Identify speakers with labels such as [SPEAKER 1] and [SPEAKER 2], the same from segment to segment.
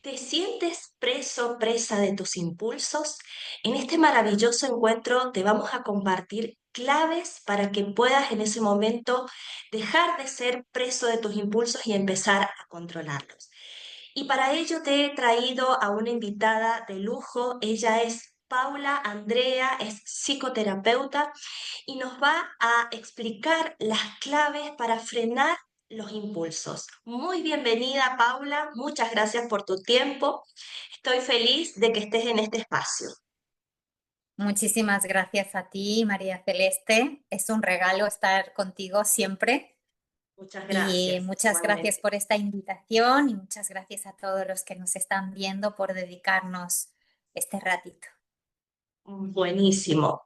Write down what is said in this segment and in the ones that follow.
[SPEAKER 1] ¿Te sientes preso, presa de tus impulsos? En este maravilloso encuentro te vamos a compartir claves para que puedas en ese momento dejar de ser preso de tus impulsos y empezar a controlarlos. Y para ello te he traído a una invitada de lujo. Ella es Paula Andrea, es psicoterapeuta y nos va a explicar las claves para frenar los impulsos. Muy bienvenida, Paula. Muchas gracias por tu tiempo. Estoy feliz de que estés en este espacio.
[SPEAKER 2] Muchísimas gracias a ti, María Celeste. Es un regalo estar contigo siempre
[SPEAKER 1] Muchas
[SPEAKER 2] y
[SPEAKER 1] gracias,
[SPEAKER 2] muchas gracias
[SPEAKER 1] igualmente.
[SPEAKER 2] por esta invitación y muchas gracias a todos los que nos están viendo por dedicarnos este ratito.
[SPEAKER 1] Buenísimo.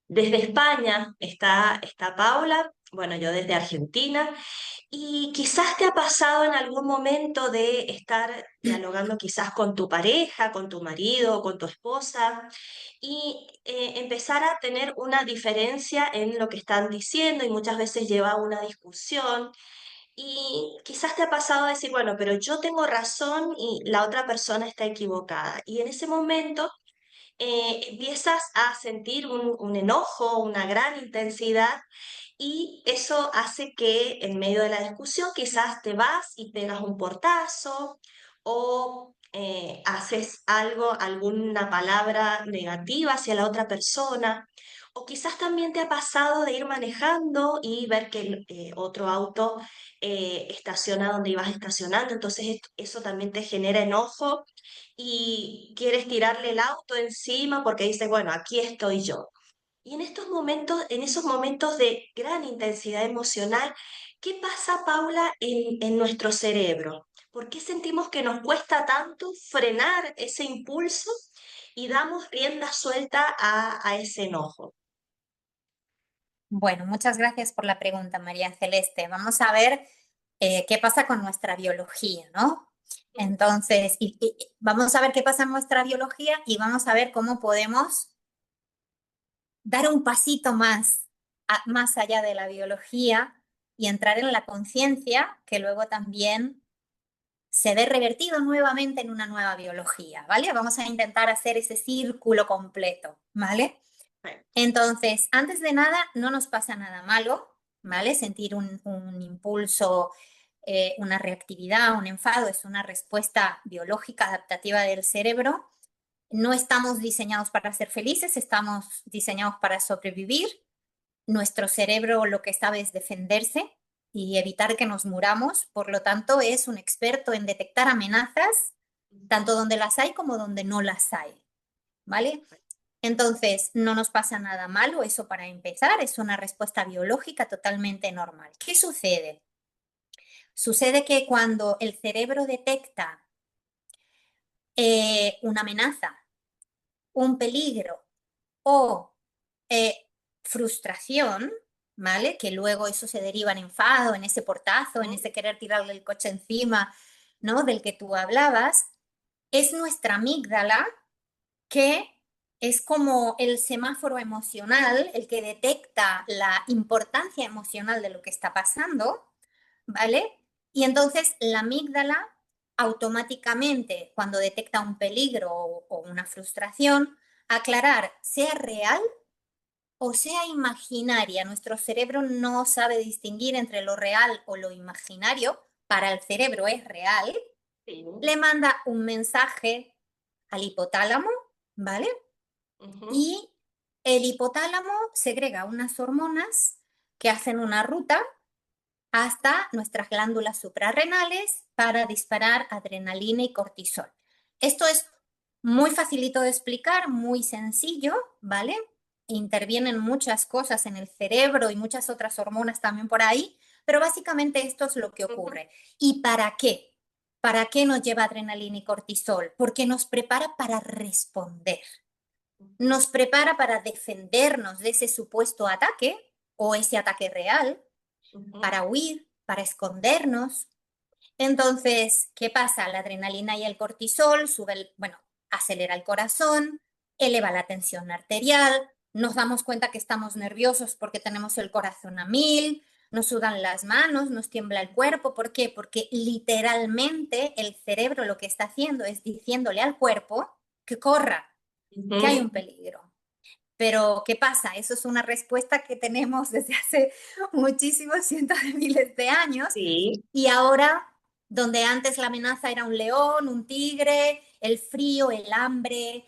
[SPEAKER 1] Desde España está Paula, bueno, yo desde Argentina, y quizás te ha pasado en algún momento de estar dialogando quizás con tu pareja, con tu marido, con tu esposa, y empezar a tener una diferencia en lo que están diciendo y muchas veces lleva a una discusión. Y quizás te ha pasado decir, bueno, pero yo tengo razón y la otra persona está equivocada. Y en ese momento empiezas a sentir un enojo, una gran intensidad y eso hace que en medio de la discusión quizás te vas y pegas un portazo o haces algo, alguna palabra negativa hacia la otra persona. O quizás también te ha pasado de ir manejando y ver que otro auto estaciona donde ibas estacionando, entonces eso también te genera enojo y quieres tirarle el auto encima porque dices, bueno, aquí estoy yo. Y en estos momentos, en esos momentos de gran intensidad emocional, ¿qué pasa, Paula, en nuestro cerebro? ¿Por qué sentimos que nos cuesta tanto frenar ese impulso y damos rienda suelta a ese enojo?
[SPEAKER 2] Bueno, muchas gracias por la pregunta, María Celeste. Vamos a ver qué pasa con nuestra biología, ¿no? Entonces, vamos a ver qué pasa en nuestra biología y vamos a ver cómo podemos dar un pasito más, más allá de la biología y entrar en la conciencia que luego también se ve revertido nuevamente en una nueva biología, ¿vale? Vamos a intentar hacer ese círculo completo, ¿vale?
[SPEAKER 1] Bueno,
[SPEAKER 2] Entonces, antes de nada, no nos pasa nada malo, ¿vale? Sentir un impulso, una reactividad, un enfado, es una respuesta biológica adaptativa del cerebro. No estamos diseñados para ser felices, estamos diseñados para sobrevivir. Nuestro cerebro lo que sabe es defenderse y evitar que nos muramos, por lo tanto es un experto en detectar amenazas, tanto donde las hay como donde no las hay, ¿vale? Entonces, no nos pasa nada malo, eso para empezar, es una respuesta biológica totalmente normal. ¿Qué sucede? Sucede que cuando el cerebro detecta una amenaza, un peligro o frustración, ¿vale? Que luego eso se deriva en enfado, en ese portazo, en ese querer tirarle el coche encima, ¿no? Del que tú hablabas, es nuestra amígdala que es como el semáforo emocional, el que detecta la importancia emocional de lo que está pasando, ¿vale? Y entonces la amígdala automáticamente, cuando detecta un peligro o una frustración, aclarar, sea real o sea imaginaria. Nuestro cerebro no sabe distinguir entre lo real o lo imaginario. Para el cerebro es real.
[SPEAKER 1] sí.
[SPEAKER 2] Le manda un mensaje al hipotálamo, ¿vale?
[SPEAKER 1] Ujú.
[SPEAKER 2] Y el hipotálamo segrega unas hormonas que hacen una ruta hasta nuestras glándulas suprarrenales para disparar adrenalina y cortisol. Esto es muy facilito de explicar, muy sencillo, ¿vale? Intervienen muchas cosas en el cerebro y muchas otras hormonas también por ahí, pero básicamente esto es lo que
[SPEAKER 1] Ujú.
[SPEAKER 2] ocurre. ¿Y para qué? ¿Para qué nos lleva adrenalina y cortisol? Porque nos prepara para responder,
[SPEAKER 1] Ujú.
[SPEAKER 2] nos prepara para defendernos de ese supuesto ataque o ese ataque real,
[SPEAKER 1] Ujú.
[SPEAKER 2] para huir, para escondernos. Entonces, ¿qué pasa? La adrenalina y el cortisol bueno, acelera el corazón, eleva la tensión arterial, nos damos cuenta que estamos nerviosos porque tenemos el corazón a 1000, nos sudan las manos, nos tiembla el cuerpo. ¿Por qué? Porque literalmente el cerebro lo que está haciendo es diciéndole al cuerpo que corra, que hay
[SPEAKER 1] Ujú.
[SPEAKER 2] un peligro. Pero, ¿qué pasa? Eso es una respuesta que tenemos desde hace muchísimos cientos de miles de años
[SPEAKER 1] Sí.
[SPEAKER 2] y ahora, donde antes la amenaza era un león, un tigre, el frío, el hambre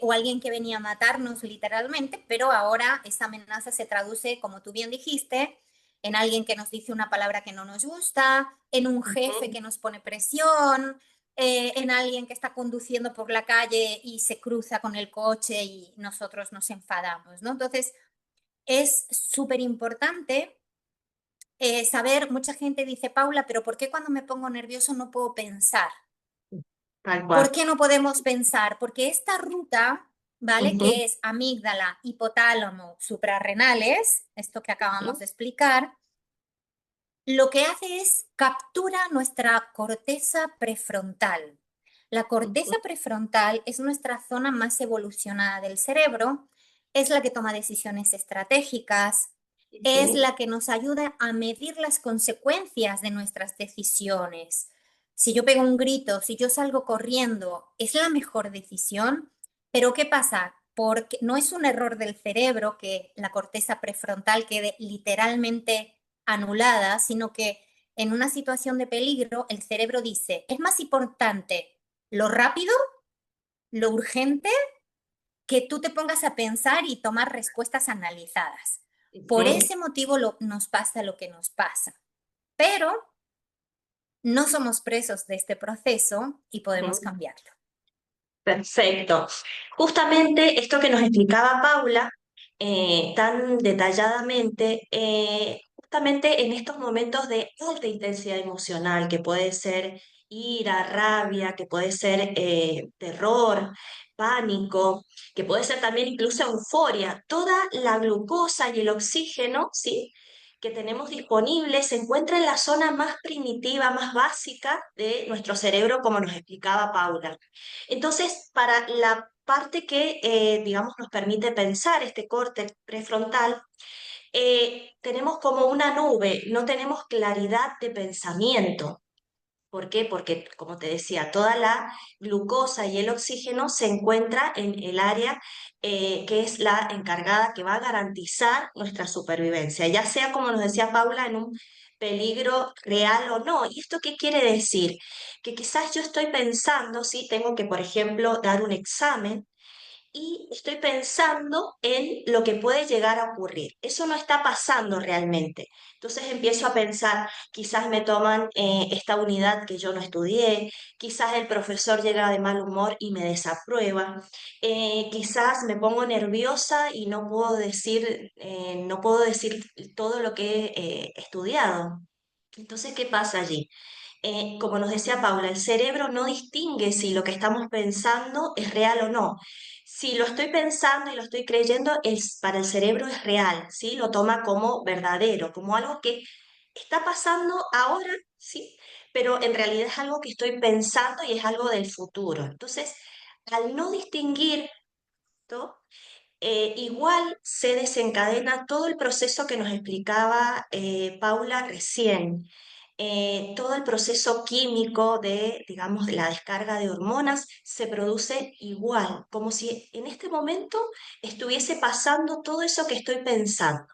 [SPEAKER 2] o alguien que venía a matarnos literalmente, pero ahora esa amenaza se traduce, como tú bien dijiste, en alguien que nos dice una palabra que no nos gusta, en un jefe
[SPEAKER 1] Ujú.
[SPEAKER 2] que nos pone presión, en alguien que está conduciendo por la calle y se cruza con el coche y nosotros nos enfadamos, ¿no? Entonces, es súper importante saber, mucha gente dice, Paula, pero ¿por qué cuando me pongo nervioso no puedo pensar?
[SPEAKER 1] Tal
[SPEAKER 2] ¿Por
[SPEAKER 1] cual.
[SPEAKER 2] qué no podemos pensar? Porque esta ruta, ¿vale?
[SPEAKER 1] Ujú.
[SPEAKER 2] Que es amígdala, hipotálamo, suprarrenales, esto que acabamos
[SPEAKER 1] Ujú.
[SPEAKER 2] de explicar, lo que hace es captura nuestra corteza prefrontal. La corteza
[SPEAKER 1] Ujú.
[SPEAKER 2] prefrontal es nuestra zona más evolucionada del cerebro, es la que toma decisiones estratégicas, es
[SPEAKER 1] Ujú.
[SPEAKER 2] la que nos ayuda a medir las consecuencias de nuestras decisiones. Si yo pego un grito, si yo salgo corriendo, es la mejor decisión, pero ¿qué pasa? Porque no es un error del cerebro que la corteza prefrontal quede literalmente anulada, sino que en una situación de peligro el cerebro dice, es más importante lo rápido, lo urgente, que tú te pongas a pensar y tomar respuestas analizadas. Por
[SPEAKER 1] Ujú.
[SPEAKER 2] ese motivo nos pasa lo que nos pasa. Pero no somos presos de este proceso y podemos
[SPEAKER 1] Ujú.
[SPEAKER 2] cambiarlo.
[SPEAKER 1] Perfecto. Justamente esto que nos explicaba Paula tan detalladamente, justamente en estos momentos de alta intensidad emocional, que puede ser ira, rabia, que puede ser terror, pánico, que puede ser también incluso euforia, toda la glucosa y el oxígeno, ¿sí? que tenemos disponible se encuentra en la zona más primitiva, más básica de nuestro cerebro, como nos explicaba Paula. Entonces, para la parte que, digamos, nos permite pensar este corte prefrontal, tenemos como una nube, no tenemos claridad de pensamiento. ¿Por qué? Porque, como te decía, toda la glucosa y el oxígeno se encuentra en el área que es la encargada que va a garantizar nuestra supervivencia, ya sea, como nos decía Paula, en un peligro real o no. ¿Y esto qué quiere decir? Que quizás yo estoy pensando, si tengo que, por ejemplo, dar un examen y estoy pensando en lo que puede llegar a ocurrir. Eso no está pasando realmente. Entonces empiezo a pensar, quizás me toman esta unidad que yo no estudié, quizás el profesor llega de mal humor y me desaprueba, quizás me pongo nerviosa y no puedo decir todo lo que he estudiado. Entonces, ¿qué pasa allí? Como nos decía Paula, el cerebro no distingue si lo que estamos pensando es real o no. Si lo estoy pensando y lo estoy creyendo, para el cerebro es real, ¿sí? Lo toma como verdadero, como algo que está pasando ahora, ¿sí? Pero en realidad es algo que estoy pensando y es algo del futuro. Entonces, al no distinguir esto, igual se desencadena todo el proceso que nos explicaba Paula recién, todo el proceso químico de, digamos, de la descarga de hormonas se produce igual, como si en este momento estuviese pasando todo eso que estoy pensando.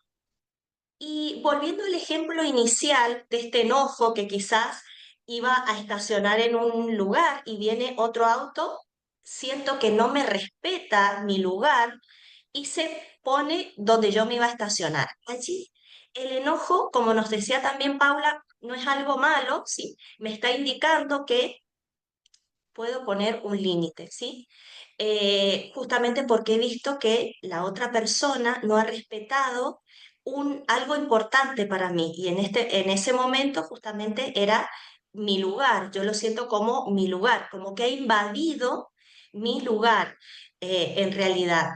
[SPEAKER 1] Y volviendo al ejemplo inicial de este enojo que quizás iba a estacionar en un lugar y viene otro auto, siento que no me respeta mi lugar y se pone donde yo me iba a estacionar. Allí el enojo, como nos decía también Paula, no es algo malo, ¿sí? Me está indicando que puedo poner un límite, ¿sí? Justamente porque he visto que la otra persona no ha respetado algo importante para mí y en ese momento justamente era mi lugar, yo lo siento como mi lugar, como que ha invadido mi lugar en realidad.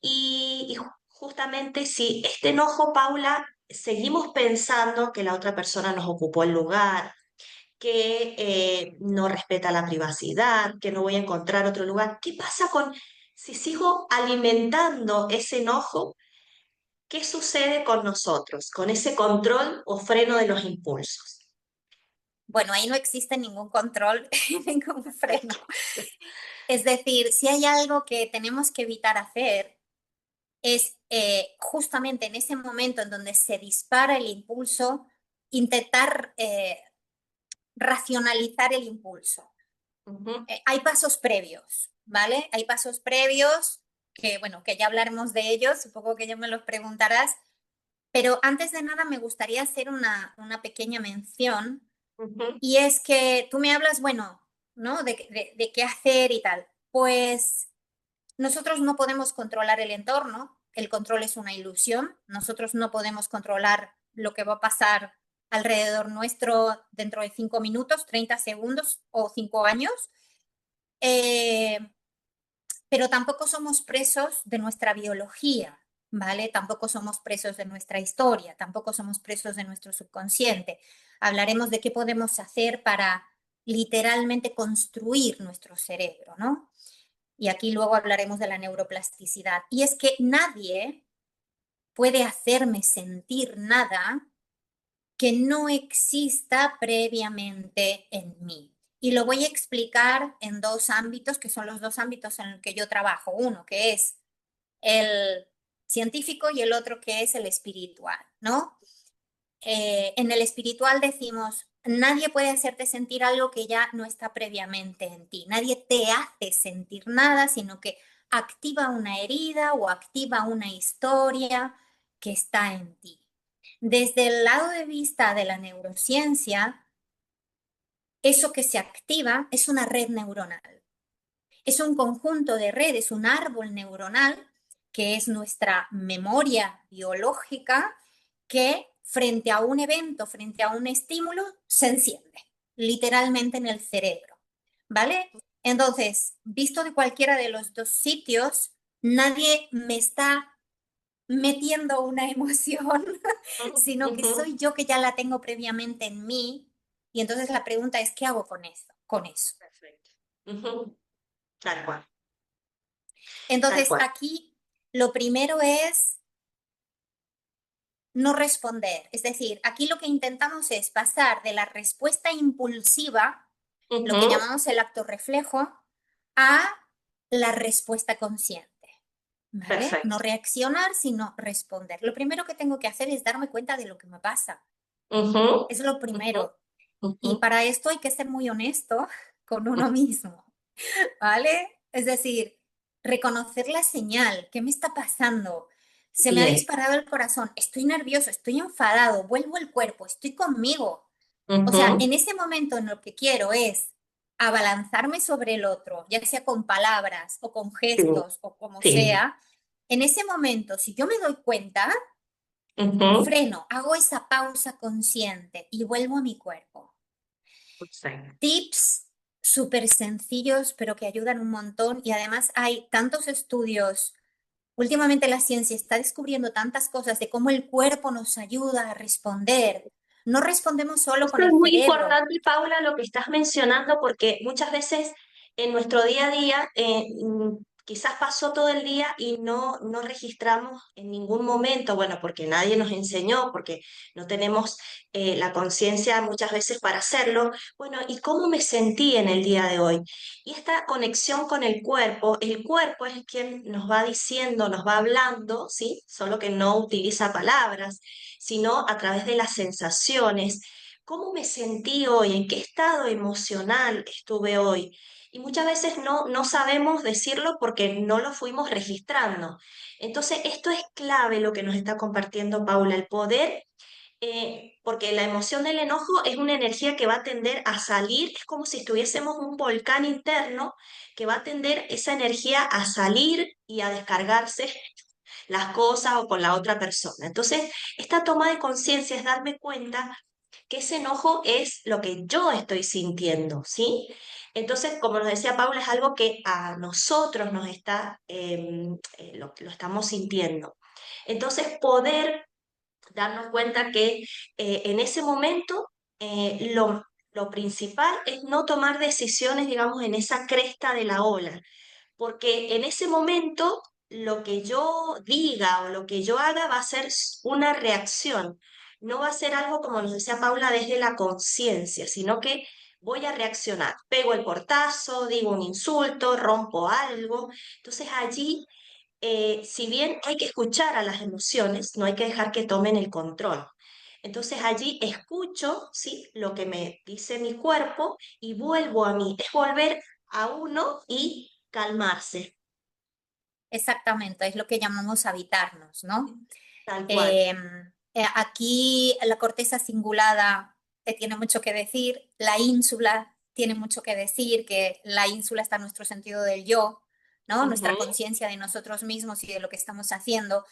[SPEAKER 1] Y justamente si este enojo, Paula, seguimos pensando que la otra persona nos ocupó el lugar, que no respeta la privacidad, que no voy a encontrar otro lugar. ¿Qué pasa con si sigo alimentando ese enojo? ¿qué sucede con nosotros, con ese control o freno de los impulsos?
[SPEAKER 2] Bueno, ahí no existe ningún control, ningún freno.
[SPEAKER 1] Perfecto.
[SPEAKER 2] Es decir, si hay algo que tenemos que evitar hacer, es justamente en ese momento en donde se dispara el impulso, intentar racionalizar el impulso.
[SPEAKER 1] Ujú,
[SPEAKER 2] Hay pasos previos, ¿vale? Hay pasos previos que, bueno, que ya hablaremos de ellos, supongo que ya me los preguntarás, pero antes de nada me gustaría hacer una pequeña mención,
[SPEAKER 1] ujú,
[SPEAKER 2] y es que tú me hablas, bueno, ¿no? De qué hacer y tal. Pues nosotros no podemos controlar el entorno, el control es una ilusión, nosotros no podemos controlar lo que va a pasar alrededor nuestro dentro de 5 minutos, 30 segundos o 5 años, eh, pero tampoco somos presos de nuestra biología, ¿vale? Tampoco somos presos de nuestra historia, tampoco somos presos de nuestro subconsciente. Hablaremos de qué podemos hacer para literalmente construir nuestro cerebro, ¿no? Y aquí luego hablaremos de la neuroplasticidad. Y es que nadie puede hacerme sentir nada que no exista previamente en mí. Y lo voy a explicar en dos ámbitos, que son los dos ámbitos en los que yo trabajo. Uno que es el científico y el otro que es el espiritual, ¿no? En el espiritual decimos, nadie puede hacerte sentir algo que ya no está previamente en ti. Nadie te hace sentir nada, sino que activa una herida o activa una historia que está en ti. Desde el lado de vista de la neurociencia, eso que se activa es una red neuronal. Es un conjunto de redes, un árbol neuronal, que es nuestra memoria biológica, que frente a un evento, frente a un estímulo, se enciende, literalmente en el cerebro, ¿vale? Entonces, visto de cualquiera de los dos sitios, nadie me está metiendo una emoción, sino que
[SPEAKER 1] ujú.
[SPEAKER 2] soy yo que ya la tengo previamente en mí. Y entonces la pregunta es, ¿qué hago con eso? Con eso.
[SPEAKER 1] Perfecto. Ujú, tal cual, tal
[SPEAKER 2] Entonces,
[SPEAKER 1] cual.
[SPEAKER 2] aquí lo primero es no responder. Es decir, aquí lo que intentamos es pasar de la respuesta impulsiva, lo que
[SPEAKER 1] Ujú,
[SPEAKER 2] llamamos el acto reflejo, a la respuesta consciente. ¿Vale? No
[SPEAKER 1] perfecto.
[SPEAKER 2] reaccionar, sino responder. Lo primero que tengo que hacer es darme cuenta de lo que me pasa.
[SPEAKER 1] Ujú,
[SPEAKER 2] Es lo
[SPEAKER 1] ujú,
[SPEAKER 2] primero.
[SPEAKER 1] ujú.
[SPEAKER 2] Y para esto hay que ser muy honesto con uno mismo. ¿Vale? Es decir, reconocer la señal, ¿qué me está pasando? Se me ha
[SPEAKER 1] Bien.
[SPEAKER 2] disparado el corazón, estoy nervioso, estoy enfadado, vuelvo el cuerpo, estoy conmigo. O sea,
[SPEAKER 1] Ujú,
[SPEAKER 2] en ese momento en lo que quiero es abalanzarme sobre el otro, ya sea con palabras o con
[SPEAKER 1] sí,
[SPEAKER 2] gestos o como
[SPEAKER 1] sí.
[SPEAKER 2] sea, en ese momento, si yo me doy cuenta,
[SPEAKER 1] Ujú,
[SPEAKER 2] freno, hago esa pausa consciente y vuelvo a mi cuerpo.
[SPEAKER 1] exacto.
[SPEAKER 2] Tips súper sencillos, pero que ayudan un montón. Y además hay tantos estudios. Últimamente la ciencia está descubriendo tantas cosas de cómo el cuerpo nos ayuda a responder. No respondemos solo
[SPEAKER 1] Esto
[SPEAKER 2] con
[SPEAKER 1] es
[SPEAKER 2] el
[SPEAKER 1] muy
[SPEAKER 2] cerebro.
[SPEAKER 1] importante, Paula, lo que estás mencionando, porque muchas veces en nuestro día a día quizás pasó todo el día y no registramos en ningún momento, bueno, porque nadie nos enseñó, porque no tenemos la conciencia muchas veces para hacerlo, bueno, ¿y cómo me sentí en el día de hoy? Y esta conexión con el cuerpo es quien nos va diciendo, nos va hablando, ¿sí? Solo que no utiliza palabras, sino a través de las sensaciones. ¿Cómo me sentí hoy? ¿En qué estado emocional estuve hoy? Y muchas veces no sabemos decirlo porque no lo fuimos registrando. Entonces, esto es clave lo que nos está compartiendo Paula, el poder, porque la emoción del enojo es una energía que va a tender a salir, es como si estuviésemos un volcán interno que va a tender esa energía a salir y a descargarse las cosas o con la otra persona. Entonces, esta toma de conciencia es darme cuenta que ese enojo es lo que yo estoy sintiendo, ¿sí? Entonces, como nos decía Paula, es algo que a nosotros nos está, lo estamos sintiendo. Entonces, poder darnos cuenta que en ese momento lo principal es no tomar decisiones, digamos, en esa cresta de la ola, porque en ese momento lo que yo diga o lo que yo haga va a ser una reacción. No va a ser algo, como nos decía Paula, desde la conciencia, sino que voy a reaccionar. Pego el portazo, digo un insulto, rompo algo. Entonces allí, si bien hay que escuchar a las emociones, no hay que dejar que tomen el control. Entonces allí escucho, ¿sí?, lo que me dice mi cuerpo y vuelvo a mí. Es volver a uno y calmarse,
[SPEAKER 2] Exactamente, es lo que llamamos habitarnos, ¿no?
[SPEAKER 1] tal cual.
[SPEAKER 2] Aquí la corteza cingulada tiene mucho que decir, la ínsula tiene mucho que decir, que la ínsula está en nuestro sentido del yo, ¿no? Nuestra
[SPEAKER 1] Ujú.
[SPEAKER 2] conciencia de nosotros mismos y de lo que estamos haciendo.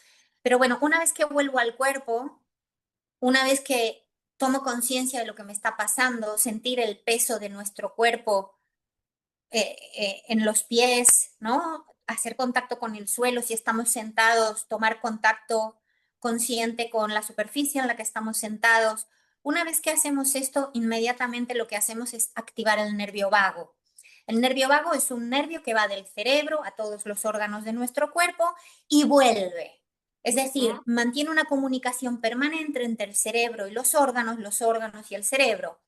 [SPEAKER 2] Pero bueno, una vez que vuelvo al cuerpo, una vez que tomo conciencia de lo que me está pasando, sentir el peso de nuestro cuerpo en los pies, ¿no? Hacer contacto con el suelo si estamos sentados, tomar contacto consciente con la superficie en la que estamos sentados. Una vez que hacemos esto, inmediatamente lo que hacemos es activar el nervio vago. El nervio vago es un nervio que va del cerebro a todos los órganos de nuestro cuerpo y vuelve. Es decir,
[SPEAKER 1] Ujú.
[SPEAKER 2] mantiene una comunicación permanente entre el cerebro y los órganos y el cerebro.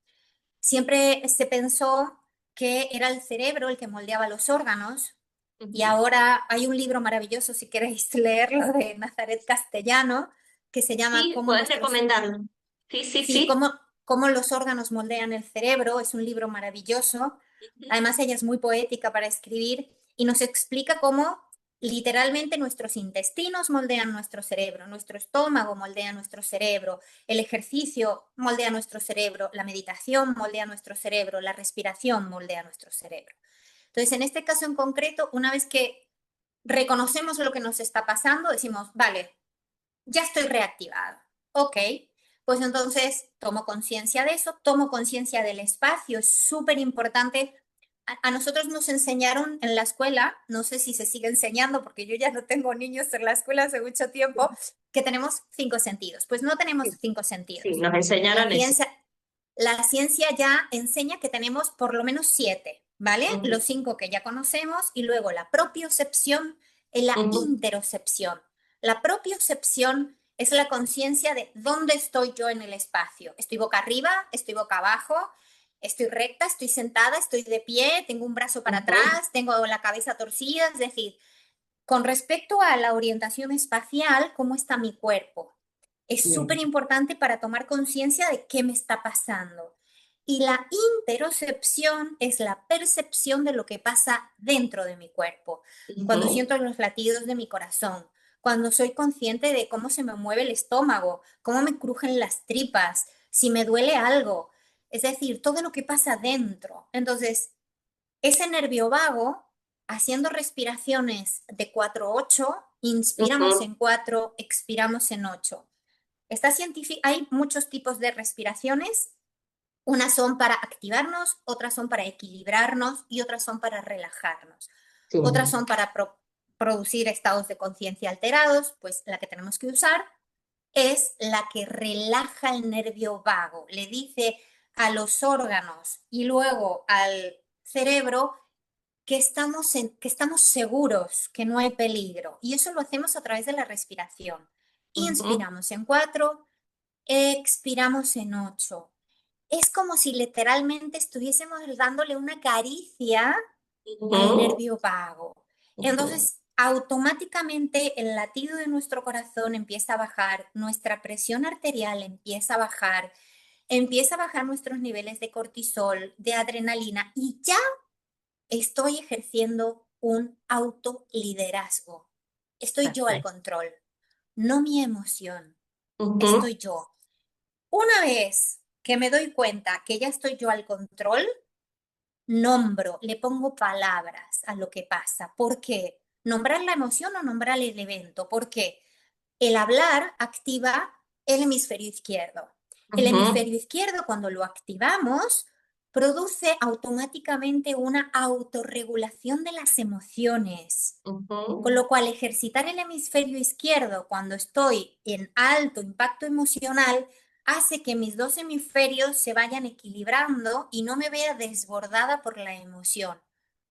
[SPEAKER 2] Siempre se pensó que era el cerebro el que moldeaba los órganos y
[SPEAKER 1] Ujú.
[SPEAKER 2] ahora hay un libro maravilloso, si queréis leerlo, de Nazaret Castellano, que se llama
[SPEAKER 1] Sí, puedes recomendarlo. Sí, sí,
[SPEAKER 2] Sí,
[SPEAKER 1] sí.
[SPEAKER 2] cómo los órganos moldean el cerebro. Es un libro maravilloso.
[SPEAKER 1] Ujú.
[SPEAKER 2] Además, ella es muy poética para escribir y nos explica cómo literalmente nuestros intestinos moldean nuestro cerebro, nuestro estómago moldea nuestro cerebro, el ejercicio moldea nuestro cerebro, la meditación moldea nuestro cerebro, la respiración moldea nuestro cerebro. Entonces, en este caso en concreto, una vez que reconocemos lo que nos está pasando, decimos, vale, ya estoy reactivado. Ok, pues entonces tomo conciencia de eso, tomo conciencia del espacio, es súper importante. A nosotros nos enseñaron en la escuela, no sé si se sigue enseñando porque yo ya no tengo niños en la escuela hace mucho tiempo, que tenemos 5 sentidos. Pues no tenemos
[SPEAKER 1] Sí,
[SPEAKER 2] 5 sentidos.
[SPEAKER 1] sí, nos
[SPEAKER 2] La
[SPEAKER 1] enseñaron eso.
[SPEAKER 2] ciencia, la ciencia ya enseña que tenemos por lo menos 7, ¿vale?
[SPEAKER 1] Ujú.
[SPEAKER 2] Los 5 que ya conocemos y luego la propiocepción y la
[SPEAKER 1] Ujú.
[SPEAKER 2] interocepción. La propiocepción es la conciencia de dónde estoy yo en el espacio. ¿Estoy boca arriba? ¿Estoy boca abajo? ¿Estoy recta? ¿Estoy sentada? ¿Estoy de pie? ¿Tengo un brazo para
[SPEAKER 1] Ujú.
[SPEAKER 2] atrás? ¿Tengo la cabeza torcida? Es decir, con respecto a la orientación espacial, ¿cómo está mi cuerpo? Es súper
[SPEAKER 1] Bien.
[SPEAKER 2] importante para tomar conciencia de qué me está pasando. Y la interocepción es la percepción de lo que pasa dentro de mi cuerpo. Cuando
[SPEAKER 1] Ujú.
[SPEAKER 2] siento los latidos de mi corazón, cuando soy consciente de cómo se me mueve el estómago, cómo me crujen las tripas, si me duele algo. Es decir, todo lo que pasa dentro. Entonces, ese nervio vago, haciendo respiraciones de 4-8, inspiramos
[SPEAKER 1] Ujú.
[SPEAKER 2] en 4, expiramos en 8. Hay muchos tipos de respiraciones. Unas son para activarnos, otras son para equilibrarnos y otras son para relajarnos.
[SPEAKER 1] Sí.
[SPEAKER 2] Otras son para producir estados de conciencia alterados, pues la que tenemos que usar es la que relaja el nervio vago. Le dice a los órganos y luego al cerebro que estamos seguros, que no hay peligro. Y eso lo hacemos a través de la respiración.
[SPEAKER 1] Ujú.
[SPEAKER 2] Inspiramos en 4, expiramos en 8. Es como si literalmente estuviésemos dándole una caricia al
[SPEAKER 1] Ujú.
[SPEAKER 2] nervio vago.
[SPEAKER 1] Ujú.
[SPEAKER 2] Entonces, automáticamente el latido de nuestro corazón empieza a bajar, nuestra presión arterial empieza a bajar nuestros niveles de cortisol, de adrenalina y ya estoy ejerciendo un autoliderazgo. Estoy yo al
[SPEAKER 1] Perfecto.
[SPEAKER 2] control, no mi emoción,
[SPEAKER 1] Ujú.
[SPEAKER 2] estoy yo. Una vez que me doy cuenta que ya estoy yo al control, nombro, le pongo palabras a lo que pasa. ¿Por qué? Nombrar la emoción o nombrar el evento. ¿Por qué? El hablar activa el hemisferio izquierdo. El
[SPEAKER 1] Ujú.
[SPEAKER 2] hemisferio izquierdo, cuando lo activamos, produce automáticamente una autorregulación de las emociones. Con
[SPEAKER 1] Ujú.
[SPEAKER 2] lo cual, ejercitar el hemisferio izquierdo cuando estoy en alto impacto emocional hace que mis dos hemisferios se vayan equilibrando y no me vea desbordada por la emoción.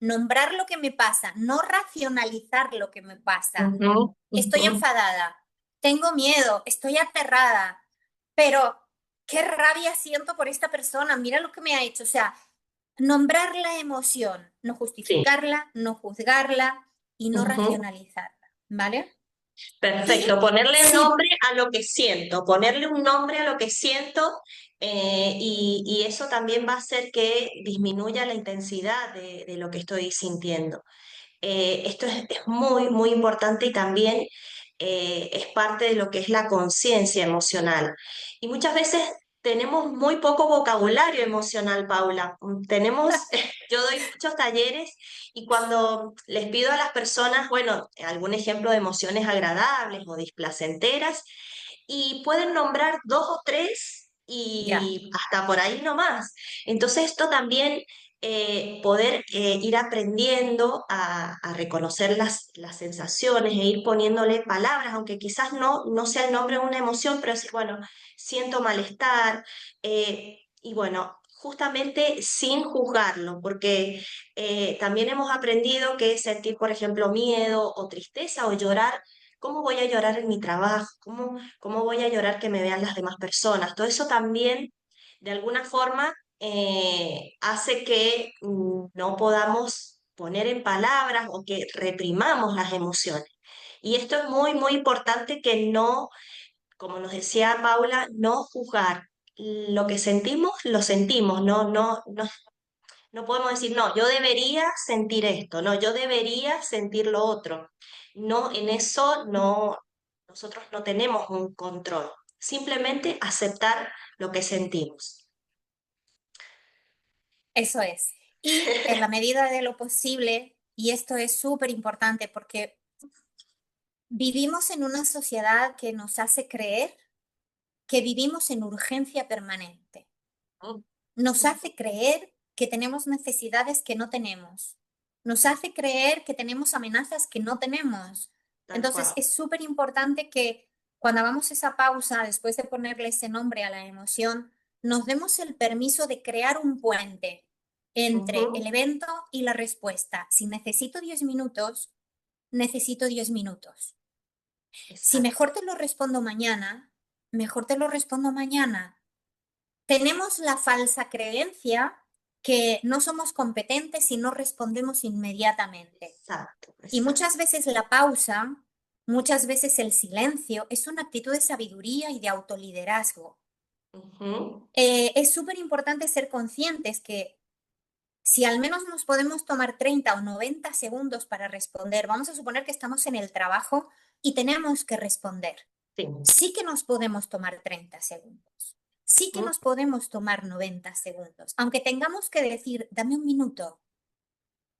[SPEAKER 2] nombrar lo que me pasa, no racionalizar lo que me pasa.
[SPEAKER 1] Ujú,
[SPEAKER 2] Estoy
[SPEAKER 1] ujú.
[SPEAKER 2] enfadada, tengo miedo, estoy aterrada, pero qué rabia siento por esta persona, mira lo que me ha hecho. O sea, nombrar la emoción, no
[SPEAKER 1] Sí.
[SPEAKER 2] justificarla, no juzgarla y no
[SPEAKER 1] Ujú.
[SPEAKER 2] racionalizarla, ¿vale? Y
[SPEAKER 1] Perfecto, ponerle
[SPEAKER 2] sí,
[SPEAKER 1] nombre a lo que siento, ponerle un nombre a lo que siento, y eso también va a hacer que disminuya la intensidad de lo que estoy sintiendo. Esto es muy, muy importante, y también es parte de lo que es la conciencia emocional. Y muchas veces tenemos muy poco vocabulario emocional, Paula. Yo doy muchos talleres, y cuando les pido a las personas, bueno, algún ejemplo de emociones agradables o displacenteras, y pueden nombrar dos o tres
[SPEAKER 2] ya,
[SPEAKER 1] y hasta por ahí nomás. Entonces esto también, poder ir aprendiendo a reconocer las sensaciones e ir poniéndole palabras, aunque quizás no sea el nombre de una emoción, pero decir, bueno, siento malestar, y bueno, justamente sin juzgarlo, porque también hemos aprendido que sentir, por ejemplo, miedo o tristeza o llorar. ¿Cómo voy a llorar en mi trabajo? ¿Cómo voy a llorar que me vean las demás personas? Todo eso también, de alguna forma, hace que no podamos poner en palabras o que reprimamos las emociones. Y esto es muy, muy importante, que no, como nos decía Paula, no juzgar. Lo que sentimos, lo sentimos, no podemos decir, no, yo debería sentir esto, no, yo debería sentir lo otro. No, en eso no, nosotros no tenemos un control. Simplemente aceptar lo que sentimos.
[SPEAKER 2] eso es. Y en la medida de lo posible, y esto es súper importante porque vivimos en una sociedad que nos hace creer que vivimos en urgencia permanente.
[SPEAKER 1] Mm,
[SPEAKER 2] Nos hace creer que tenemos necesidades que no tenemos. Nos hace creer que tenemos amenazas que no tenemos.
[SPEAKER 1] tal
[SPEAKER 2] Entonces,
[SPEAKER 1] cual.
[SPEAKER 2] es súper importante que cuando hagamos esa pausa, después de ponerle ese nombre a la emoción, nos demos el permiso de crear un puente entre el
[SPEAKER 1] Ujú,
[SPEAKER 2] evento y la respuesta. Si necesito 10 minutos, necesito 10 minutos. Si
[SPEAKER 1] exacto.
[SPEAKER 2] mejor te lo respondo mañana, mejor te lo respondo mañana. Tenemos la falsa creencia que no somos competentes si no respondemos inmediatamente.
[SPEAKER 1] Exacto,
[SPEAKER 2] Y
[SPEAKER 1] exacto.
[SPEAKER 2] muchas veces la pausa, muchas veces el silencio es una actitud de sabiduría y de autoliderazgo.
[SPEAKER 1] Ujú,
[SPEAKER 2] Es súper importante ser conscientes que si al menos nos podemos tomar 30 o 90 segundos para responder, vamos a suponer que estamos en el trabajo y tenemos que responder.
[SPEAKER 1] sí.
[SPEAKER 2] Sí que nos podemos tomar 30 segundos. Sí que
[SPEAKER 1] Ujú,
[SPEAKER 2] nos podemos tomar 90 segundos. Aunque tengamos que decir, dame un minuto.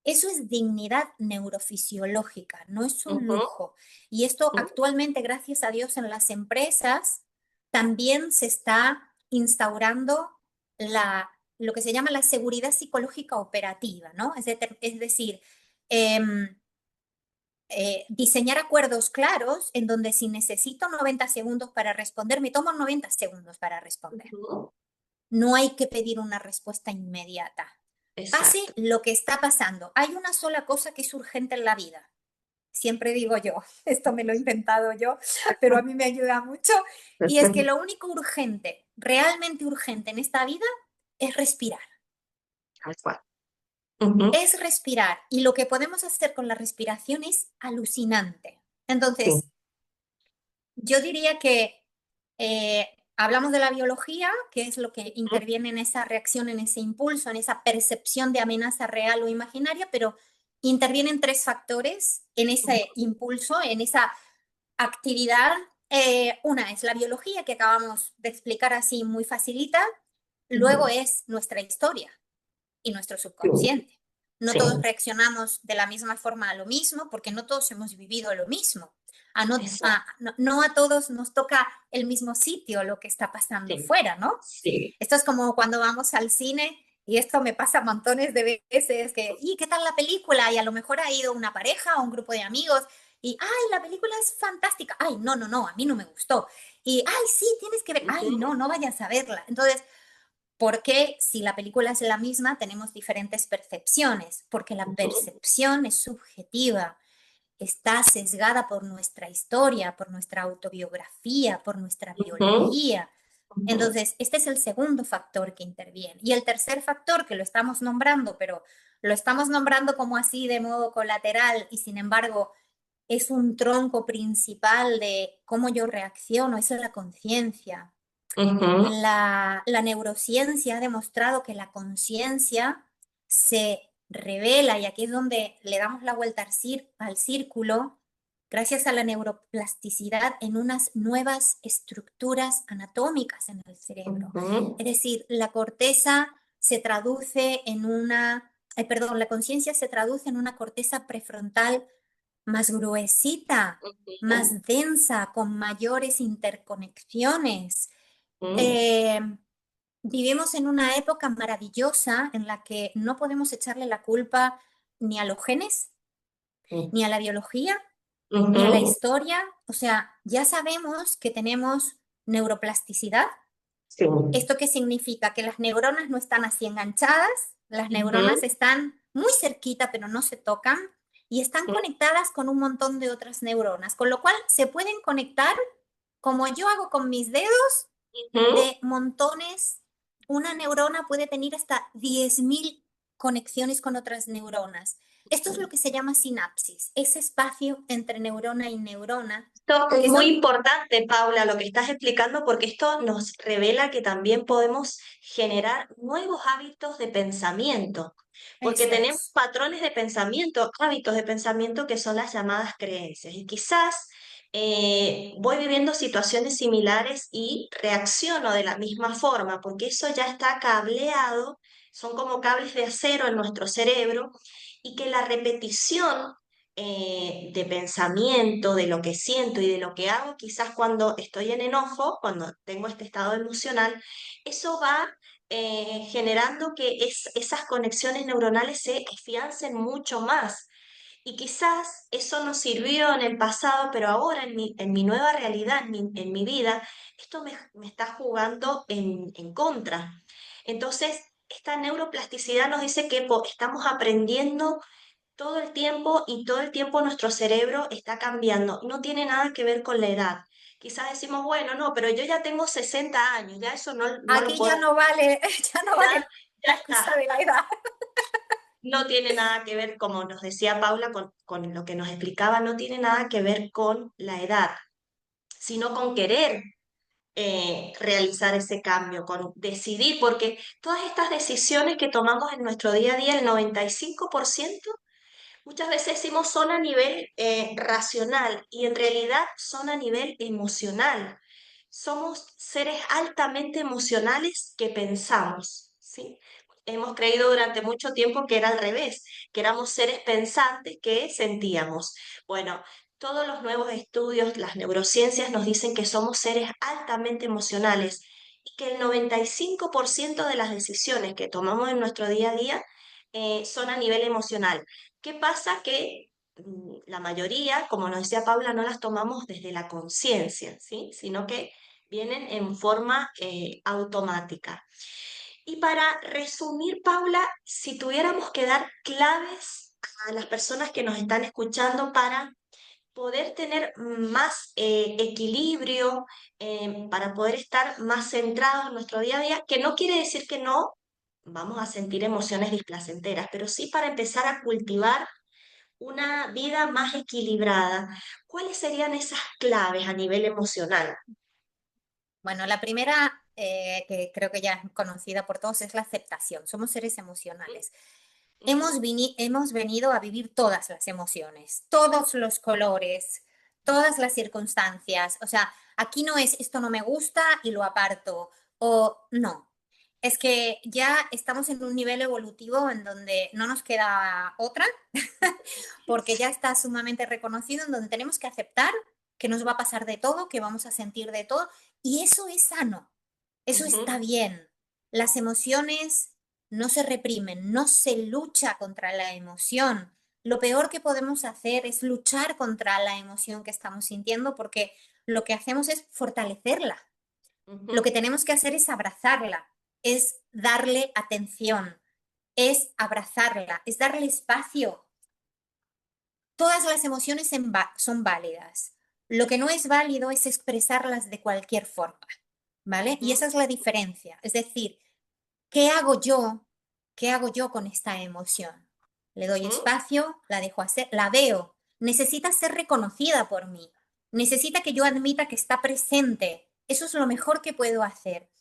[SPEAKER 2] Eso es dignidad neurofisiológica, no es un
[SPEAKER 1] ujú,
[SPEAKER 2] lujo. Y esto
[SPEAKER 1] ujú.
[SPEAKER 2] actualmente, gracias a Dios, en las empresas también se está instaurando lo que se llama la seguridad psicológica operativa, ¿no? Es decir, em, diseñar acuerdos claros en donde si necesito 90 segundos para responder, me tomo 90 segundos para responder.
[SPEAKER 1] Ujú.
[SPEAKER 2] No hay que pedir una respuesta inmediata. Pase
[SPEAKER 1] Exacto.
[SPEAKER 2] lo que está pasando. Hay una sola cosa que es urgente en la vida. Siempre digo yo, esto me lo he inventado yo, pero a mí me ayuda mucho. Y es que lo único urgente, realmente urgente en esta vida es respirar.
[SPEAKER 1] Tal cual. Ujú,
[SPEAKER 2] Es respirar. Y lo que podemos hacer con la respiración es alucinante.
[SPEAKER 1] sí.
[SPEAKER 2] Entonces, yo diría que hablamos de la biología, que es lo que
[SPEAKER 1] Ujú,
[SPEAKER 2] interviene en esa reacción, en ese impulso, en esa percepción de amenaza real o imaginaria, pero intervienen tres factores en ese
[SPEAKER 1] ujú,
[SPEAKER 2] impulso, en esa actividad. Una es la biología, que acabamos de explicar así muy facilita. Luego
[SPEAKER 1] ujú.
[SPEAKER 2] es nuestra historia y nuestro
[SPEAKER 1] Sí.
[SPEAKER 2] subconsciente. No
[SPEAKER 1] Sí.
[SPEAKER 2] todos reaccionamos de la misma forma a lo mismo porque no todos hemos vivido lo mismo.
[SPEAKER 1] Exacto.
[SPEAKER 2] No a todos nos toca el mismo sitio lo que está pasando
[SPEAKER 1] Sí.
[SPEAKER 2] fuera, ¿no?
[SPEAKER 1] Sí.
[SPEAKER 2] Esto es como cuando vamos al cine y esto me pasa montones de veces que, ¿y qué tal la película? Y a lo mejor ha ido una pareja o un grupo de amigos y, ay, la película es fantástica. Ay, no, no, no, a mí no me gustó. Y, ay, sí, tienes que ver. Ay,
[SPEAKER 1] Ujú.
[SPEAKER 2] no, no vayas a verla. Entonces, Porque si la película es la misma, tenemos diferentes percepciones, porque la percepción es subjetiva, está sesgada por nuestra historia, por nuestra autobiografía, por nuestra
[SPEAKER 1] Ujú,
[SPEAKER 2] biología.
[SPEAKER 1] ujú,
[SPEAKER 2] Entonces, este es el segundo factor que interviene. Y el tercer factor que lo estamos nombrando, pero lo estamos nombrando como así de modo colateral y sin embargo es un tronco principal de cómo yo reacciono, eso es la conciencia.
[SPEAKER 1] ujú,
[SPEAKER 2] La neurociencia ha demostrado que la conciencia se revela, y aquí es donde le damos la vuelta al círculo, gracias a la neuroplasticidad en unas nuevas estructuras anatómicas en el cerebro.
[SPEAKER 1] ujú,
[SPEAKER 2] Es decir, la corteza se traduce en perdón, la conciencia se traduce en una corteza prefrontal más gruesita,
[SPEAKER 1] ujú,
[SPEAKER 2] más densa, con mayores interconexiones.
[SPEAKER 1] ujú,
[SPEAKER 2] Eh, Vivimos en una época maravillosa en la que no podemos echarle la culpa ni a los genes, ni a la biología, ni a la
[SPEAKER 1] ujú.
[SPEAKER 2] historia. O sea, ya sabemos que tenemos neuroplasticidad.
[SPEAKER 1] Sí.
[SPEAKER 2] ¿Esto qué significa? Que las neuronas no están así enganchadas, las neuronas
[SPEAKER 1] Ujú,
[SPEAKER 2] están muy cerquita, pero no se tocan, y están
[SPEAKER 1] ujú,
[SPEAKER 2] conectadas con un montón de otras neuronas, con lo cual se pueden conectar, como yo hago con mis dedos,
[SPEAKER 1] ujú.
[SPEAKER 2] de montones. Una neurona puede tener hasta 10.000 conexiones con otras neuronas. Esto es lo que se llama sinapsis, ese espacio entre neurona y neurona,
[SPEAKER 1] Esto es
[SPEAKER 2] que
[SPEAKER 1] muy
[SPEAKER 2] son
[SPEAKER 1] importante, Paula, lo que estás explicando, porque esto nos revela que también podemos generar nuevos hábitos de pensamiento, porque
[SPEAKER 2] eso
[SPEAKER 1] tenemos
[SPEAKER 2] es.
[SPEAKER 1] patrones de pensamiento, hábitos de pensamiento que son las llamadas creencias. Y quizás voy viviendo situaciones similares y reacciono de la misma forma, porque eso ya está cableado, son como cables de acero en nuestro cerebro, y que la repetición de pensamiento, de lo que siento y de lo que hago, quizás cuando estoy en enojo, cuando tengo este estado emocional, eso va generando que esas conexiones neuronales se afiancen mucho más. Y quizás eso nos sirvió en el pasado, pero ahora en mi nueva realidad, en mi vida, esto me está jugando en contra. Entonces, esta neuroplasticidad nos dice que estamos aprendiendo todo el tiempo y todo el tiempo nuestro cerebro está cambiando. No tiene nada que ver con la edad. Quizás decimos, bueno, no, pero yo ya tengo 60 años, ya eso no lo
[SPEAKER 2] Aquí ya
[SPEAKER 1] puedo,
[SPEAKER 2] no vale, ya no
[SPEAKER 1] ya,
[SPEAKER 2] vale
[SPEAKER 1] ya
[SPEAKER 2] la
[SPEAKER 1] está.
[SPEAKER 2] excusa de la edad.
[SPEAKER 1] No tiene nada que ver, como nos decía Paula, con lo que nos explicaba, no tiene nada que ver con la edad, sino con querer realizar ese cambio, con decidir, porque todas estas decisiones que tomamos en nuestro día a día, el 95%, muchas veces decimos son a nivel racional y en realidad son a nivel emocional. Somos seres altamente emocionales que pensamos, ¿sí? Hemos creído durante mucho tiempo que era al revés, que éramos seres pensantes que sentíamos. Bueno, todos los nuevos estudios, las neurociencias nos dicen que somos seres altamente emocionales y que el 95% de las decisiones que tomamos en nuestro día a día son a nivel emocional. ¿Qué pasa? Que la mayoría, como nos decía Paula, no las tomamos desde la conciencia, ¿sí? Sino que vienen en forma automática. Y para resumir, Paula, si tuviéramos que dar claves a las personas que nos están escuchando para poder tener más equilibrio, para poder estar más centrados en nuestro día a día, que no quiere decir que no vamos a sentir emociones displacenteras, pero sí para empezar a cultivar una vida más equilibrada. ¿Cuáles serían esas claves a nivel emocional?
[SPEAKER 2] Bueno, la primera, que creo que ya es conocida por todos, es la aceptación. Somos seres emocionales.
[SPEAKER 1] Ujú,
[SPEAKER 2] Hemos venido a vivir todas las emociones, todos los colores, todas las circunstancias. O sea, aquí no es esto no me gusta y lo aparto, o no. Es que ya estamos en un nivel evolutivo en donde no nos queda otra, porque ya está sumamente reconocido, en donde tenemos que aceptar que nos va a pasar de todo, que vamos a sentir de todo, y eso es sano, eso está
[SPEAKER 1] ujú,
[SPEAKER 2] bien. Las emociones no se reprimen, no se lucha contra la emoción. Lo peor que podemos hacer es luchar contra la emoción que estamos sintiendo, porque lo que hacemos es fortalecerla. Lo que
[SPEAKER 1] ujú,
[SPEAKER 2] tenemos que hacer es abrazarla. es darle atención, es abrazarla, es darle espacio. Todas las emociones son válidas. Lo que no es válido es expresarlas de cualquier forma, ¿vale? Y
[SPEAKER 1] Ujú,
[SPEAKER 2] esa es la diferencia. Es decir, ¿qué hago yo? ¿Qué hago yo con esta emoción? Le doy
[SPEAKER 1] ujú,
[SPEAKER 2] espacio, la dejo hacer, la veo. Necesita ser reconocida por mí. Necesita que yo admita que está presente. Eso es lo mejor que puedo hacer.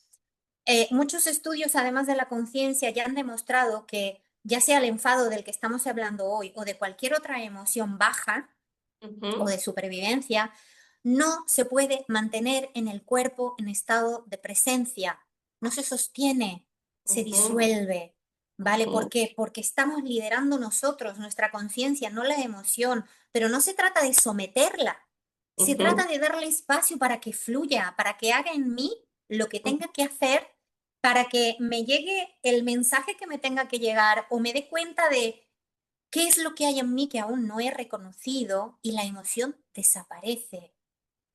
[SPEAKER 2] Muchos estudios, además de la conciencia, ya han demostrado que ya sea el enfado del que estamos hablando hoy o de cualquier otra emoción baja o
[SPEAKER 1] ujú,
[SPEAKER 2] de supervivencia, no se puede mantener en el cuerpo en estado de presencia, no se sostiene, se
[SPEAKER 1] ujú,
[SPEAKER 2] disuelve, ¿vale? ¿Por
[SPEAKER 1] ujú,
[SPEAKER 2] qué? Porque estamos liderando nosotros, nuestra conciencia, no la emoción, pero no se trata de someterla, se
[SPEAKER 1] ujú,
[SPEAKER 2] trata de darle espacio para que fluya, para que haga en mí lo que
[SPEAKER 1] ujú.
[SPEAKER 2] tenga que hacer, para que me llegue el mensaje que me tenga que llegar o me dé cuenta de ¿qué es lo que hay en mí que aún no he reconocido? Y la emoción desaparece.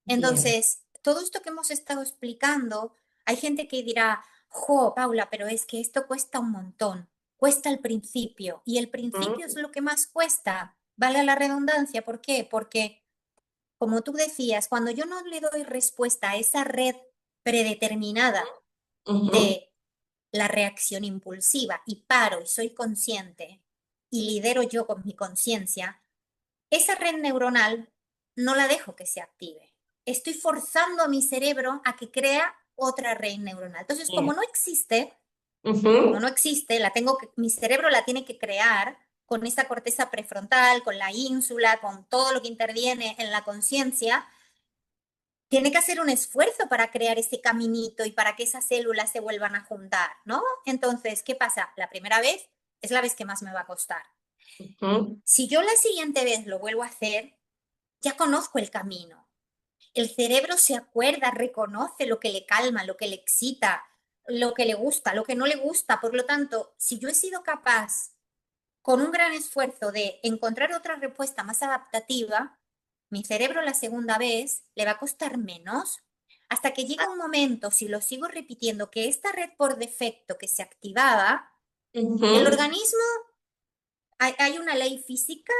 [SPEAKER 1] Bien.
[SPEAKER 2] Entonces, todo esto que hemos estado explicando, hay gente que dirá, jo, Paula, pero es que esto cuesta un montón, cuesta el principio, y el principio es
[SPEAKER 1] Ujú,
[SPEAKER 2] lo que más cuesta, vale la redundancia, ¿por qué? Porque, como tú decías, cuando yo no le doy respuesta a esa red predeterminada
[SPEAKER 1] ujú,
[SPEAKER 2] de la reacción impulsiva y paro y soy consciente y lidero yo con mi conciencia, esa red neuronal no la dejo que se active. Estoy forzando a mi cerebro a que crea otra red neuronal. Entonces,
[SPEAKER 1] bien.
[SPEAKER 2] como
[SPEAKER 1] Ujú,
[SPEAKER 2] no existe, mi cerebro la tiene que crear con esa corteza prefrontal, con la ínsula, con todo lo que interviene en la conciencia, tiene que hacer un esfuerzo para crear ese caminito y para que esas células se vuelvan a juntar, ¿no? Entonces, ¿qué pasa? La primera vez es la vez que más me va a costar.
[SPEAKER 1] ujú,
[SPEAKER 2] Si yo la siguiente vez lo vuelvo a hacer, ya conozco el camino. El cerebro se acuerda, reconoce lo que le calma, lo que le excita, lo que le gusta, lo que no le gusta. Por lo tanto, si yo he sido capaz, con un gran esfuerzo, de encontrar otra respuesta más adaptativa, mi cerebro la segunda vez le va a costar menos. Hasta que llega un momento, si lo sigo repitiendo, que esta red por defecto que se activaba, el
[SPEAKER 1] ujú.
[SPEAKER 2] organismo, hay una ley física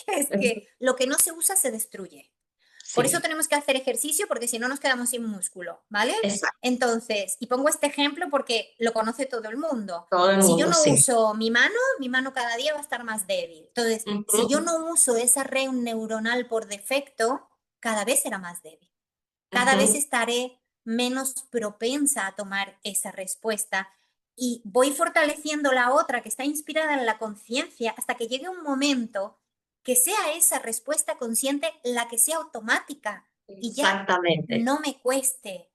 [SPEAKER 2] que es que lo que no se usa se destruye. Por eso
[SPEAKER 1] Sí,
[SPEAKER 2] tenemos que hacer ejercicio, porque si no nos quedamos sin músculo, ¿vale?
[SPEAKER 1] exacto.
[SPEAKER 2] Entonces, y pongo este ejemplo porque lo conoce todo el mundo.
[SPEAKER 1] Todo el
[SPEAKER 2] Si yo
[SPEAKER 1] mundo,
[SPEAKER 2] no
[SPEAKER 1] sí.
[SPEAKER 2] uso mi mano cada día va a estar más débil. Entonces, si yo
[SPEAKER 1] Ujú,
[SPEAKER 2] no uso esa red neuronal por defecto, cada vez será más débil. Cada vez
[SPEAKER 1] ujú.
[SPEAKER 2] estaré menos propensa a tomar esa respuesta y voy fortaleciendo la otra que está inspirada en la conciencia hasta que llegue un momento que sea esa respuesta consciente la que sea automática y ya
[SPEAKER 1] Exactamente,
[SPEAKER 2] no me cueste.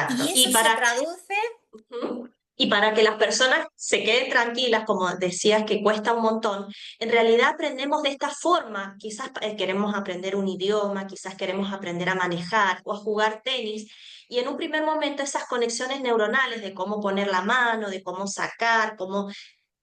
[SPEAKER 2] Y
[SPEAKER 1] exacto.
[SPEAKER 2] eso se traduce,
[SPEAKER 1] Ujú. Y para que las personas se queden tranquilas, como decías que cuesta un montón, en realidad aprendemos de esta forma. Quizás queremos aprender un idioma, quizás queremos aprender a manejar o a jugar tenis. Y en un primer momento esas conexiones neuronales de cómo poner la mano, de cómo sacar, cómo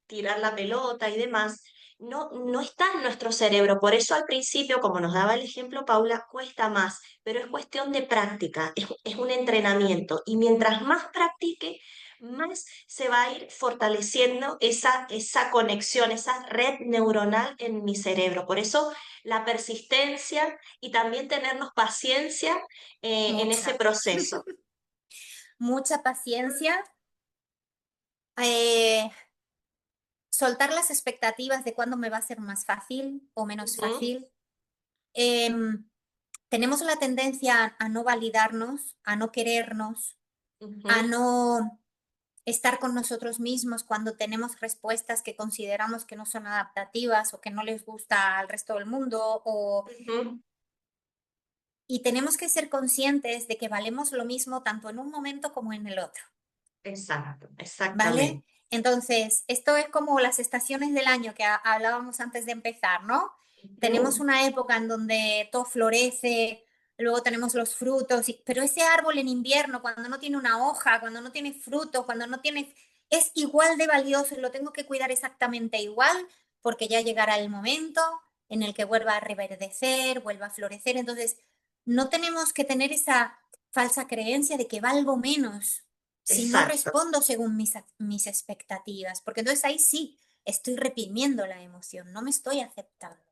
[SPEAKER 1] tirar la pelota y demás, no está en nuestro cerebro. Por eso al principio, como nos daba el ejemplo Paula, cuesta más, pero es cuestión de práctica, es un entrenamiento. Y mientras más practique, más se va a ir fortaleciendo esa conexión, esa red neuronal en mi cerebro. Por eso la persistencia y también tenernos paciencia en ese
[SPEAKER 2] mucha,
[SPEAKER 1] proceso.
[SPEAKER 2] mucha paciencia, eh, soltar las expectativas de cuándo me va a ser más fácil o menos
[SPEAKER 1] Ujú,
[SPEAKER 2] fácil. Em, tenemos la tendencia a no validarnos, a no querernos, a
[SPEAKER 1] ujú,
[SPEAKER 2] no estar con nosotros mismos cuando tenemos respuestas que consideramos que no son adaptativas o que no les gusta al resto del mundo
[SPEAKER 1] ujú.
[SPEAKER 2] y tenemos que ser conscientes de que valemos lo mismo tanto en un momento como en el otro,
[SPEAKER 1] Exacto,
[SPEAKER 2] ¿vale?
[SPEAKER 1] exactamente.
[SPEAKER 2] Entonces, esto es como las estaciones del año que hablábamos antes de empezar, ¿no? Tenemos
[SPEAKER 1] Ujú,
[SPEAKER 2] una época en donde todo florece, luego tenemos los frutos, pero ese árbol en invierno, cuando no tiene una hoja, cuando no tiene fruto, cuando no tiene, es igual de valioso y lo tengo que cuidar exactamente igual, porque ya llegará el momento en el que vuelva a reverdecer, vuelva a florecer. Entonces, no tenemos que tener esa falsa creencia de que valgo menos si no
[SPEAKER 1] exacto.
[SPEAKER 2] respondo según mis expectativas, porque entonces ahí sí estoy reprimiendo la emoción, no me estoy aceptando.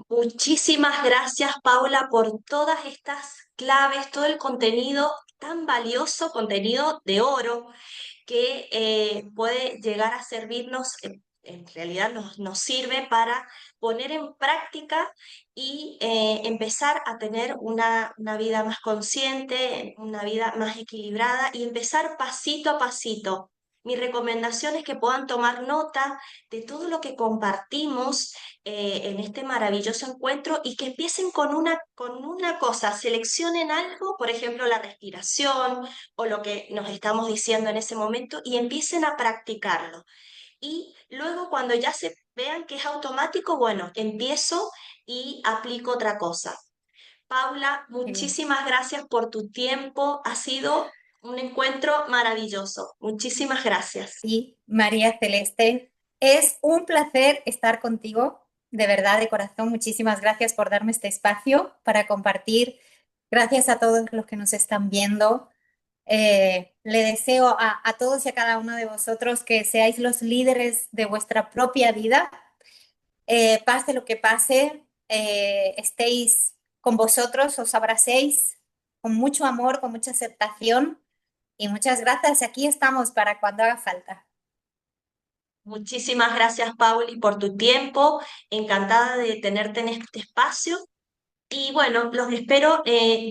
[SPEAKER 1] Muchísimas gracias, Paula, por todas estas claves, todo el contenido tan valioso, contenido de oro que puede llegar a servirnos, en realidad nos sirve para poner en práctica y empezar a tener una vida más consciente, una vida más equilibrada y empezar pasito a pasito. Mi recomendación es que puedan tomar nota de todo lo que compartimos en este maravilloso encuentro y que empiecen con una cosa, seleccionen algo, por ejemplo, la respiración, o lo que nos estamos diciendo en ese momento y empiecen a practicarlo. Y luego cuando ya se vean que es automático, bueno, empiezo y aplico otra cosa. Paula,
[SPEAKER 2] Qué bien.
[SPEAKER 1] muchísimas gracias por tu tiempo. Ha sido un encuentro maravilloso. Muchísimas gracias.
[SPEAKER 2] Sí, María Celeste, es un placer estar contigo, de verdad, de corazón. Muchísimas gracias por darme este espacio para compartir. Gracias a todos los que nos están viendo. Le deseo a todos y a cada uno de vosotros que seáis los líderes de vuestra propia vida. Pase lo que pase, estéis con vosotros, os abracéis con mucho amor, con mucha aceptación y muchas gracias. Aquí estamos para cuando haga falta.
[SPEAKER 1] Muchísimas gracias, Pauli, por tu tiempo. Encantada de tenerte en este espacio. Y bueno, los espero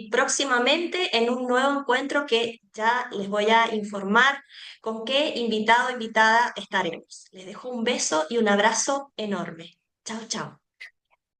[SPEAKER 1] próximamente en un nuevo encuentro que ya les voy a informar con qué invitado o invitada estaremos. Les dejo un beso y un abrazo enorme. Chao, chao.